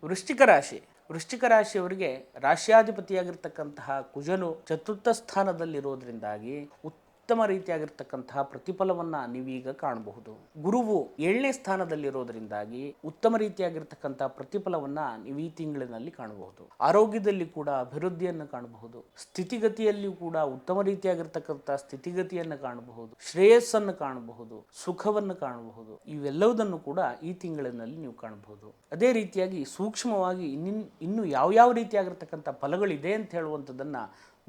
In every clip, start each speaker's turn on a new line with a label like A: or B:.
A: ವೃಶ್ಚಿಕ ರಾಶಿ. ವೃಶ್ಚಿಕ ರಾಶಿಯವರಿಗೆ ರಾಶ್ಯಾಧಿಪತಿಯಾಗಿರ್ತಕ್ಕಂತಹ ಕುಜನು ಚತುರ್ಥ ಸ್ಥಾನದಲ್ಲಿರೋದ್ರಿಂದಾಗಿ ಉತ್ತಮ ರೀತಿಯಾಗಿರ್ತಕ್ಕಂತಹ ಪ್ರತಿಫಲವನ್ನ ನೀವೀಗ ಕಾಣಬಹುದು. ಗುರುವು 7ನೇ ಸ್ಥಾನದಲ್ಲಿರೋದ್ರಿಂದಾಗಿ ಉತ್ತಮ ರೀತಿಯಾಗಿರ್ತಕ್ಕಂತಹ ಪ್ರತಿಫಲವನ್ನ ನೀವು ಈ ತಿಂಗಳಿನಲ್ಲಿ ಕಾಣಬಹುದು. ಆರೋಗ್ಯದಲ್ಲಿ ಕೂಡ ಅಭಿವೃದ್ಧಿಯನ್ನು ಕಾಣಬಹುದು. ಸ್ಥಿತಿಗತಿಯಲ್ಲಿಯೂ ಕೂಡ ಉತ್ತಮ ರೀತಿಯಾಗಿರ್ತಕ್ಕಂತಹ ಸ್ಥಿತಿಗತಿಯನ್ನು ಕಾಣಬಹುದು. ಶ್ರೇಯಸ್ಸನ್ನು ಕಾಣಬಹುದು, ಸುಖವನ್ನು ಕಾಣಬಹುದು. ಇವೆಲ್ಲವುದನ್ನು ಕೂಡ ಈ ತಿಂಗಳಿನಲ್ಲಿ ನೀವು ಕಾಣಬಹುದು. ಅದೇ ರೀತಿಯಾಗಿ ಸೂಕ್ಷ್ಮವಾಗಿ ಇನ್ನು ಯಾವ ರೀತಿಯಾಗಿರ್ತಕ್ಕಂಥ ಫಲಗಳಿದೆ ಅಂತ ಹೇಳುವಂಥದ್ದನ್ನ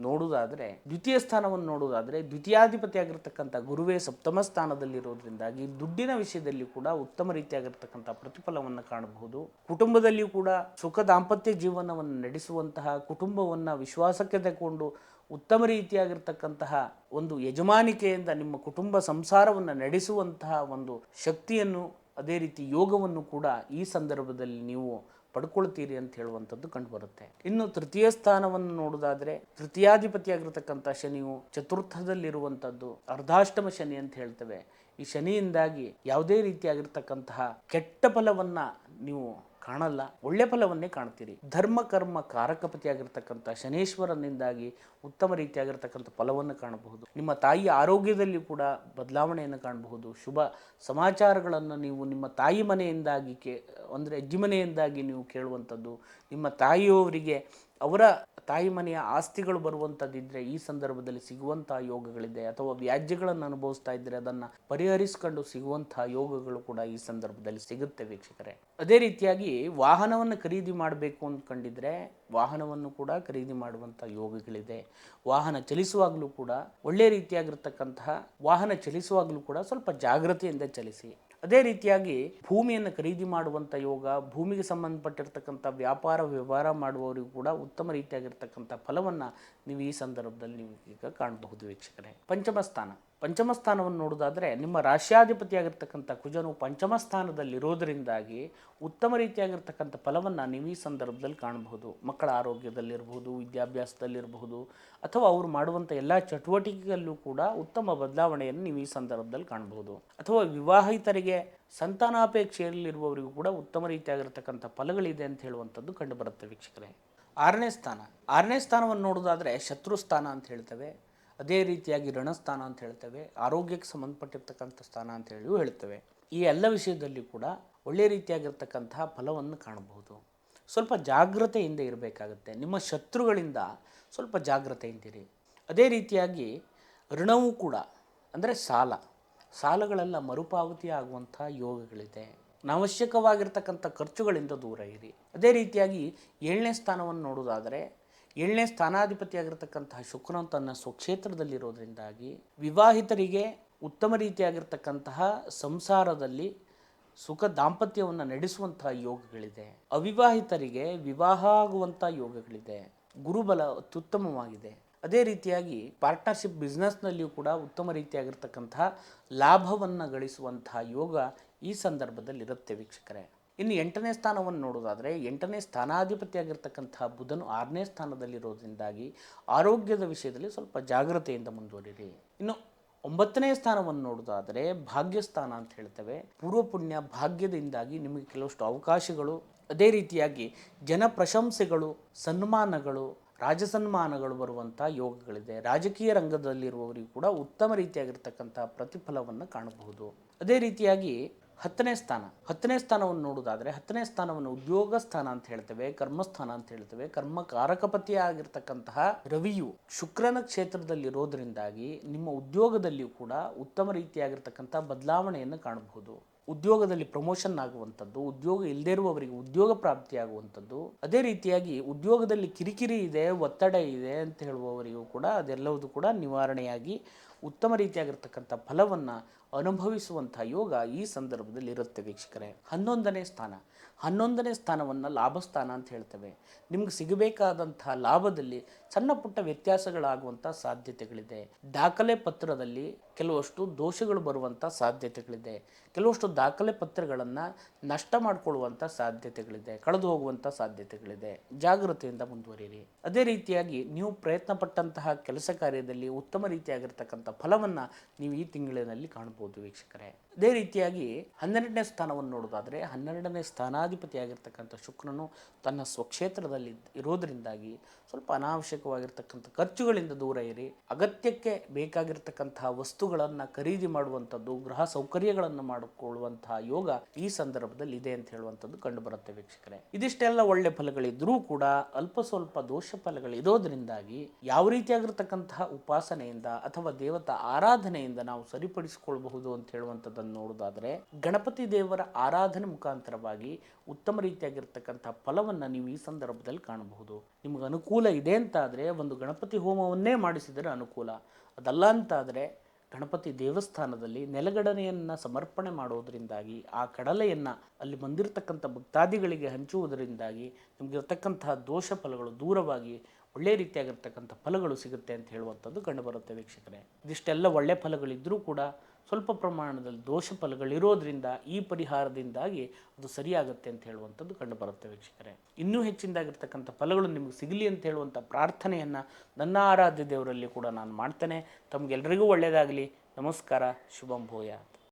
A: ನೋಡುವುದಾದರೆ, ದ್ವಿತೀಯ ಸ್ಥಾನವನ್ನು ನೋಡುವುದಾದರೆ, ದ್ವಿತೀಯಾಧಿಪತಿಯಾಗಿರ್ತಕ್ಕಂಥ ಗುರುವೇ ಸಪ್ತಮ ಸ್ಥಾನದಲ್ಲಿರೋದ್ರಿಂದಾಗಿ ದುಡ್ಡಿನ ವಿಷಯದಲ್ಲಿ ಕೂಡ ಉತ್ತಮ ರೀತಿಯಾಗಿರ್ತಕ್ಕಂಥ ಪ್ರತಿಫಲವನ್ನು ಕಾಣಬಹುದು. ಕುಟುಂಬದಲ್ಲಿಯೂ ಕೂಡ ಸುಖ ದಾಂಪತ್ಯ ಜೀವನವನ್ನು ನಡೆಸುವಂತಹ, ಕುಟುಂಬವನ್ನು ವಿಶ್ವಾಸಕ್ಕೆ ತಗೊಂಡು ಉತ್ತಮ ರೀತಿಯಾಗಿರ್ತಕ್ಕಂತಹ ಒಂದು ಯಜಮಾನಿಕೆಯಿಂದ ನಿಮ್ಮ ಕುಟುಂಬ ಸಂಸಾರವನ್ನು ನಡೆಸುವಂತಹ ಒಂದು ಶಕ್ತಿಯನ್ನು, ಅದೇ ರೀತಿ ಯೋಗವನ್ನು ಕೂಡ ಈ ಸಂದರ್ಭದಲ್ಲಿ ನೀವು ಪಡ್ಕೊಳ್ತೀರಿ ಅಂತ ಹೇಳುವಂಥದ್ದು ಕಂಡುಬರುತ್ತೆ. ಇನ್ನು ತೃತೀಯ ಸ್ಥಾನವನ್ನು ನೋಡುವುದಾದರೆ, ತೃತೀಯಾಧಿಪತಿಯಾಗಿರ್ತಕ್ಕಂಥ ಶನಿಯು ಚತುರ್ಥದಲ್ಲಿರುವಂಥದ್ದು ಅರ್ಧಾಷ್ಟಮ ಶನಿ ಅಂತ ಹೇಳ್ತೇವೆ. ಈ ಶನಿಯಿಂದಾಗಿ ಯಾವುದೇ ರೀತಿಯಾಗಿರ್ತಕ್ಕಂತಹ ಕೆಟ್ಟ ಫಲವನ್ನ ನೀವು ಕಾಣಲ್ಲ, ಒಳ್ಳೆ ಫಲವನ್ನೇ ಕಾಣ್ತೀರಿ. ಧರ್ಮ ಕರ್ಮ ಕಾರಕಪತಿಯಾಗಿರ್ತಕ್ಕಂಥ ಶನೇಶ್ವರನಿಂದಾಗಿ ಉತ್ತಮ ರೀತಿಯಾಗಿರ್ತಕ್ಕಂಥ ಫಲವನ್ನು ಕಾಣಬಹುದು. ನಿಮ್ಮ ತಾಯಿಯ ಆರೋಗ್ಯದಲ್ಲಿ ಕೂಡ ಬದಲಾವಣೆಯನ್ನು ಕಾಣಬಹುದು. ಶುಭ ಸಮಾಚಾರಗಳನ್ನು ನೀವು ನಿಮ್ಮ ತಾಯಿ ಮನೆಯಿಂದಾಗಿ ಅಂದರೆ ಅಜ್ಜಿ ಮನೆಯಿಂದಾಗಿ ನೀವು ಕೇಳುವಂಥದ್ದು, ನಿಮ್ಮ ತಾಯಿಯವರಿಗೆ ಅವರ ತಾಯಿ ಮನೆಯ ಆಸ್ತಿಗಳು ಬರುವಂಥದ್ದಿದ್ರೆ ಈ ಸಂದರ್ಭದಲ್ಲಿ ಸಿಗುವಂತಹ ಯೋಗಗಳಿದೆ. ಅಥವಾ ವ್ಯಾಜ್ಯಗಳನ್ನು ಅನುಭವಿಸ್ತಾ ಇದ್ದರೆ ಅದನ್ನು ಪರಿಹರಿಸಿಕೊಂಡು ಸಿಗುವಂತಹ ಯೋಗಗಳು ಕೂಡ ಈ ಸಂದರ್ಭದಲ್ಲಿ ಸಿಗುತ್ತೆ ವೀಕ್ಷಕರೇ. ಅದೇ ರೀತಿಯಾಗಿ ವಾಹನವನ್ನು ಖರೀದಿ ಮಾಡಬೇಕು ಅಂದ್ಕೊಂಡಿದ್ರೆ ವಾಹನವನ್ನು ಕೂಡ ಖರೀದಿ ಮಾಡುವಂಥ ಯೋಗಗಳಿದೆ. ವಾಹನ ಚಲಿಸುವಾಗಲೂ ಕೂಡ ಒಳ್ಳೆ ರೀತಿಯಾಗಿರ್ತಕ್ಕಂತಹ ವಾಹನ ಚಲಿಸುವಾಗಲೂ ಕೂಡ ಸ್ವಲ್ಪ ಜಾಗ್ರತೆಯಿಂದ ಚಲಿಸಿ. ಅದೇ ರೀತಿಯಾಗಿ ಭೂಮಿಯನ್ನು ಖರೀದಿ ಮಾಡುವಂಥ ಯೋಗ, ಭೂಮಿಗೆ ಸಂಬಂಧಪಟ್ಟಿರ್ತಕ್ಕಂಥ ವ್ಯಾಪಾರ ವ್ಯವಹಾರ ಮಾಡುವವರಿಗೂ ಕೂಡ ಉತ್ತಮ ರೀತಿಯಾಗಿರ್ತಕ್ಕಂಥ ಫಲವನ್ನು ನೀವು ಈ ಸಂದರ್ಭದಲ್ಲಿ ನೀವು ಈಗ ಕಾಣಬಹುದು ವೀಕ್ಷಕರೇ. ಪಂಚಮ ಸ್ಥಾನವನ್ನು ನೋಡೋದಾದರೆ, ನಿಮ್ಮ ರಾಶ್ಯಾಧಿಪತಿಯಾಗಿರ್ತಕ್ಕಂಥ ಕುಜನು ಪಂಚಮ ಸ್ಥಾನದಲ್ಲಿರೋದರಿಂದಾಗಿ ಉತ್ತಮ ರೀತಿಯಾಗಿರ್ತಕ್ಕಂಥ ಫಲವನ್ನು ನೀವು ಈ ಸಂದರ್ಭದಲ್ಲಿ ಕಾಣಬಹುದು. ಮಕ್ಕಳ ಆರೋಗ್ಯದಲ್ಲಿರಬಹುದು, ವಿದ್ಯಾಭ್ಯಾಸದಲ್ಲಿರಬಹುದು, ಅಥವಾ ಅವರು ಮಾಡುವಂಥ ಎಲ್ಲ ಚಟುವಟಿಕೆಯಲ್ಲೂ ಕೂಡ ಉತ್ತಮ ಬದಲಾವಣೆಯನ್ನು ನೀವು ಈ ಸಂದರ್ಭದಲ್ಲಿ ಕಾಣಬಹುದು. ಅಥವಾ ವಿವಾಹಿತರಿಗೆ ಸಂತಾನಾಪೇಕ್ಷೆಯಲ್ಲಿರುವವರಿಗೂ ಕೂಡ ಉತ್ತಮ ರೀತಿಯಾಗಿರ್ತಕ್ಕಂಥ ಫಲಗಳಿದೆ ಅಂತ ಹೇಳುವಂಥದ್ದು ಕಂಡುಬರುತ್ತೆ ವೀಕ್ಷಕರೇ. ಆರನೇ ಸ್ಥಾನವನ್ನು ನೋಡೋದಾದರೆ ಶತ್ರು ಸ್ಥಾನ ಅಂತ ಹೇಳ್ತೇವೆ. ಅದೇ ರೀತಿಯಾಗಿ ಋಣಸ್ಥಾನ ಅಂತ ಹೇಳ್ತೇವೆ. ಆರೋಗ್ಯಕ್ಕೆ ಸಂಬಂಧಪಟ್ಟಿರ್ತಕ್ಕಂಥ ಸ್ಥಾನ ಅಂತ ಹೇಳಿಯೂ ಹೇಳ್ತೇವೆ. ಈ ಎಲ್ಲ ವಿಷಯದಲ್ಲಿ ಕೂಡ ಒಳ್ಳೆ ರೀತಿಯಾಗಿರ್ತಕ್ಕಂತಹ ಫಲವನ್ನು ಕಾಣಬಹುದು. ಸ್ವಲ್ಪ ಜಾಗ್ರತೆಯಿಂದ ಇರಬೇಕಾಗುತ್ತೆ. ನಿಮ್ಮ ಶತ್ರುಗಳಿಂದ ಸ್ವಲ್ಪ ಜಾಗ್ರತೆಯಿಂದಿರಿ. ಅದೇ ರೀತಿಯಾಗಿ ಋಣವೂ ಕೂಡ ಅಂದರೆ ಸಾಲಗಳೆಲ್ಲ ಮರುಪಾವತಿ ಆಗುವಂಥ ಯೋಗಗಳಿದೆ. ಅನಾವಶ್ಯಕವಾಗಿರ್ತಕ್ಕಂಥ ಖರ್ಚುಗಳಿಂದ ದೂರ ಇರಿ. ಅದೇ ರೀತಿಯಾಗಿ 7ನೇ ಸ್ಥಾನವನ್ನು ನೋಡೋದಾದರೆ, 7ನೇ ಸ್ಥಾನಾಧಿಪತಿಯಾಗಿರ್ತಕ್ಕಂತಹ ಶುಕ್ರನು ತನ್ನ ಸ್ವಕ್ಷೇತ್ರದಲ್ಲಿರೋದ್ರಿಂದಾಗಿ ವಿವಾಹಿತರಿಗೆ ಉತ್ತಮ ರೀತಿಯಾಗಿರ್ತಕ್ಕಂತಹ ಸಂಸಾರದಲ್ಲಿ ಸುಖ ದಾಂಪತ್ಯವನ್ನು ನಡೆಸುವಂತಹ ಯೋಗಗಳಿದೆ. ಅವಿವಾಹಿತರಿಗೆ ವಿವಾಹ ಆಗುವಂಥ ಯೋಗಗಳಿದೆ. ಗುರುಬಲ ಅತ್ಯುತ್ತಮವಾಗಿದೆ. ಅದೇ ರೀತಿಯಾಗಿ ಪಾರ್ಟ್ನರ್ಶಿಪ್ ಬಿಸ್ನೆಸ್ನಲ್ಲಿಯೂ ಕೂಡ ಉತ್ತಮ ರೀತಿಯಾಗಿರ್ತಕ್ಕಂತಹ ಲಾಭವನ್ನು ಗಳಿಸುವಂತಹ ಯೋಗ ಈ ಸಂದರ್ಭದಲ್ಲಿ ಇರುತ್ತೆ ವೀಕ್ಷಕರೇ. ಇನ್ನು 8ನೇ ಸ್ಥಾನವನ್ನು ನೋಡೋದಾದರೆ, 8ನೇ ಸ್ಥಾನಾಧಿಪತಿಯಾಗಿರ್ತಕ್ಕಂತಹ ಬುಧನು 6ನೇ ಸ್ಥಾನದಲ್ಲಿರೋದ್ರಿಂದಾಗಿ ಆರೋಗ್ಯದ ವಿಷಯದಲ್ಲಿ ಸ್ವಲ್ಪ ಜಾಗ್ರತೆಯಿಂದ ಮುಂದುವರಿರಿ. ಇನ್ನು 9ನೇ ಸ್ಥಾನವನ್ನು ನೋಡೋದಾದರೆ ಭಾಗ್ಯಸ್ಥಾನ ಅಂತ ಹೇಳ್ತೇವೆ. ಪೂರ್ವ ಪುಣ್ಯ ಭಾಗ್ಯದಿಂದಾಗಿ ನಿಮಗೆ ಕೆಲವಷ್ಟು ಅವಕಾಶಗಳು, ಅದೇ ರೀತಿಯಾಗಿ ಜನ ಪ್ರಶಂಸೆಗಳು, ಸನ್ಮಾನಗಳು, ರಾಜಸನ್ಮಾನಗಳು ಬರುವಂಥ ಯೋಗಗಳಿದೆ. ರಾಜಕೀಯ ರಂಗದಲ್ಲಿರುವವರಿಗೂ ಕೂಡ ಉತ್ತಮ ರೀತಿಯಾಗಿರ್ತಕ್ಕಂಥ ಪ್ರತಿಫಲವನ್ನು ಕಾಣಬಹುದು. ಅದೇ ರೀತಿಯಾಗಿ 10ನೇ ಸ್ಥಾನವನ್ನು ನೋಡೋದಾದರೆ, 10ನೇ ಸ್ಥಾನವನ್ನು ಉದ್ಯೋಗ ಸ್ಥಾನ ಅಂತ ಹೇಳ್ತೇವೆ, ಕರ್ಮಸ್ಥಾನ ಅಂತ ಹೇಳ್ತೇವೆ. ಕರ್ಮಕಾರಕಪತಿಯಾಗಿರ್ತಕ್ಕಂತಹ ರವಿಯು ಶುಕ್ರನ ಕ್ಷೇತ್ರದಲ್ಲಿರೋದ್ರಿಂದಾಗಿ ನಿಮ್ಮ ಉದ್ಯೋಗದಲ್ಲಿಯೂ ಕೂಡ ಉತ್ತಮ ರೀತಿಯಾಗಿರ್ತಕ್ಕಂಥ ಬದಲಾವಣೆಯನ್ನು ಕಾಣಬಹುದು. ಉದ್ಯೋಗದಲ್ಲಿ ಪ್ರಮೋಷನ್ ಆಗುವಂಥದ್ದು, ಉದ್ಯೋಗ ಇಲ್ಲದೇ ಇರುವವರಿಗೆ ಉದ್ಯೋಗ ಪ್ರಾಪ್ತಿಯಾಗುವಂಥದ್ದು, ಅದೇ ರೀತಿಯಾಗಿ ಉದ್ಯೋಗದಲ್ಲಿ ಕಿರಿಕಿರಿ ಇದೆ, ಒತ್ತಡ ಇದೆ ಅಂತ ಹೇಳುವವರಿಗೂ ಕೂಡ ಅದೆಲ್ಲವೂ ಕೂಡ ನಿವಾರಣೆಯಾಗಿ ಉತ್ತಮ ರೀತಿಯಾಗಿರ್ತಕ್ಕಂಥ ಫಲವನ್ನು ಅನುಭವಿಸುವಂಥ ಯೋಗ ಈ ಸಂದರ್ಭದಲ್ಲಿ ಇರುತ್ತೆ ವೀಕ್ಷಕರೇ. 11ನೇ ಸ್ಥಾನವನ್ನು ಲಾಭಸ್ಥಾನ ಅಂತ ಹೇಳ್ತೇವೆ. ನಿಮ್ಗೆ ಸಿಗಬೇಕಾದಂಥ ಲಾಭದಲ್ಲಿ ಸಣ್ಣ ಪುಟ್ಟ ವ್ಯತ್ಯಾಸಗಳಾಗುವಂಥ ಸಾಧ್ಯತೆಗಳಿದೆ. ದಾಖಲೆ ಪತ್ರದಲ್ಲಿ ಕೆಲವಷ್ಟು ದೋಷಗಳು ಬರುವಂಥ ಸಾಧ್ಯತೆಗಳಿದೆ. ಕೆಲವಷ್ಟು ದಾಖಲೆ ಪತ್ರಗಳನ್ನು ನಷ್ಟ ಮಾಡಿಕೊಳ್ಳುವಂಥ ಸಾಧ್ಯತೆಗಳಿದೆ, ಕಳೆದು ಹೋಗುವಂಥ ಸಾಧ್ಯತೆಗಳಿದೆ. ಜಾಗೃತಿಯಿಂದ ಮುಂದುವರಿಯಿರಿ. ಅದೇ ರೀತಿಯಾಗಿ ನೀವು ಪ್ರಯತ್ನ ಪಟ್ಟಂತಹ ಕೆಲಸ ಕಾರ್ಯದಲ್ಲಿ ಉತ್ತಮ ರೀತಿಯಾಗಿರ್ತಕ್ಕಂಥ ಫಲವನ್ನು ನೀವು ಈ ತಿಂಗಳಿನಲ್ಲಿ ಕಾಣಬಹುದು ವೀಕ್ಷಕರೇ. ಅದೇ ರೀತಿಯಾಗಿ 12ನೇ ಸ್ಥಾನವನ್ನು ನೋಡೋದಾದರೆ, 12ನೇ ಸ್ಥಾನ ಲಗ್ನಾಧಿಪತಿಯಾಗಿರ್ತಕ್ಕಂಥ ಶುಕ್ರನು ತನ್ನ ಸ್ವಕ್ಷೇತ್ರದಲ್ಲಿ ಇರೋದರಿಂದಾಗಿ ಸ್ವಲ್ಪ ಅನಾವಶ್ಯಕವಾಗಿರ್ತಕ್ಕಂಥ ಖರ್ಚುಗಳಿಂದ ದೂರ ಇರಿ. ಅಗತ್ಯಕ್ಕೆ ಬೇಕಾಗಿರ್ತಕ್ಕಂತಹ ವಸ್ತುಗಳನ್ನು ಖರೀದಿ ಮಾಡುವಂಥದ್ದು, ಗೃಹ ಸೌಕರ್ಯಗಳನ್ನು ಮಾಡಿಕೊಳ್ಳುವಂತಹ ಯೋಗ ಈ ಸಂದರ್ಭದಲ್ಲಿ ಇದೆ ಅಂತ ಹೇಳುವಂಥದ್ದು ಕಂಡುಬರುತ್ತೆ ವೀಕ್ಷಕರೇ. ಇದಿಷ್ಟೆಲ್ಲ ಒಳ್ಳೆ ಫಲಗಳಿದ್ರೂ ಕೂಡ ಅಲ್ಪ ಸ್ವಲ್ಪ ದೋಷ ಫಲಗಳಿರೋದ್ರಿಂದಾಗಿ ಯಾವ ರೀತಿಯಾಗಿರ್ತಕ್ಕಂತಹ ಉಪಾಸನೆಯಿಂದ ಅಥವಾ ದೇವತಾ ಆರಾಧನೆಯಿಂದ ನಾವು ಸರಿಪಡಿಸಿಕೊಳ್ಳಬಹುದು ಅಂತ ಹೇಳುವಂಥದ್ದನ್ನು ನೋಡೋದಾದರೆ, ಗಣಪತಿ ದೇವರ ಆರಾಧನೆ ಮುಖಾಂತರವಾಗಿ ಉತ್ತಮ ರೀತಿಯಾಗಿರ್ತಕ್ಕಂಥ ಫಲವನ್ನು ನೀವು ಈ ಸಂದರ್ಭದಲ್ಲಿ ಕಾಣಬಹುದು. ನಿಮಗೆ ಅನುಕೂಲ ಇದೆ ಅಂತಾದರೆ ಒಂದು ಗಣಪತಿ ಹೋಮವನ್ನೇ ಮಾಡಿಸಿದರೆ ಅನುಕೂಲ. ಅದಲ್ಲ ಅಂತಾದರೆ ಗಣಪತಿ ದೇವಸ್ಥಾನದಲ್ಲಿ ನೆಲಗಡನೆಯನ್ನು ಸಮರ್ಪಣೆ ಮಾಡೋದರಿಂದಾಗಿ ಆ ಕಡಲೆಯನ್ನು ಅಲ್ಲಿ ಬಂದಿರತಕ್ಕಂಥ ಭಕ್ತಾದಿಗಳಿಗೆ ಹಂಚುವುದರಿಂದಾಗಿ ನಿಮಗಿರ್ತಕ್ಕಂತಹ ದೋಷ ಫಲಗಳು ದೂರವಾಗಿ ಒಳ್ಳೆ ರೀತಿಯಾಗಿರ್ತಕ್ಕಂಥ ಫಲಗಳು ಸಿಗುತ್ತೆ ಅಂತ ಹೇಳುವಂಥದ್ದು ಕಂಡುಬರುತ್ತೆ ವೀಕ್ಷಕರೇ. ಇದಿಷ್ಟೆಲ್ಲ ಒಳ್ಳೆ ಫಲಗಳಿದ್ದರೂ ಕೂಡ ಸ್ವಲ್ಪ ಪ್ರಮಾಣದಲ್ಲಿ ದೋಷ ಫಲಗಳಿರೋದ್ರಿಂದ ಈ ಪರಿಹಾರದಿಂದಾಗಿ ಅದು ಸರಿಯಾಗುತ್ತೆ ಅಂತ ಹೇಳುವಂಥದ್ದು ಕಂಡುಬರುತ್ತೆ ವೀಕ್ಷಕರೇ. ಇನ್ನೂ ಹೆಚ್ಚಿನದಾಗಿರ್ತಕ್ಕಂಥ ಫಲಗಳು ನಿಮಗೆ ಸಿಗಲಿ ಅಂತ ಹೇಳುವಂಥ ಪ್ರಾರ್ಥನೆಯನ್ನು ನನ್ನ ಆರಾಧ್ಯ ದೇವರಲ್ಲಿ ಕೂಡ ನಾನು ಮಾಡ್ತೇನೆ. ತಮಗೆಲ್ಲರಿಗೂ ಒಳ್ಳೆಯದಾಗಲಿ. ನಮಸ್ಕಾರ. ಶುಭಂ ಭೂಯಾತ್.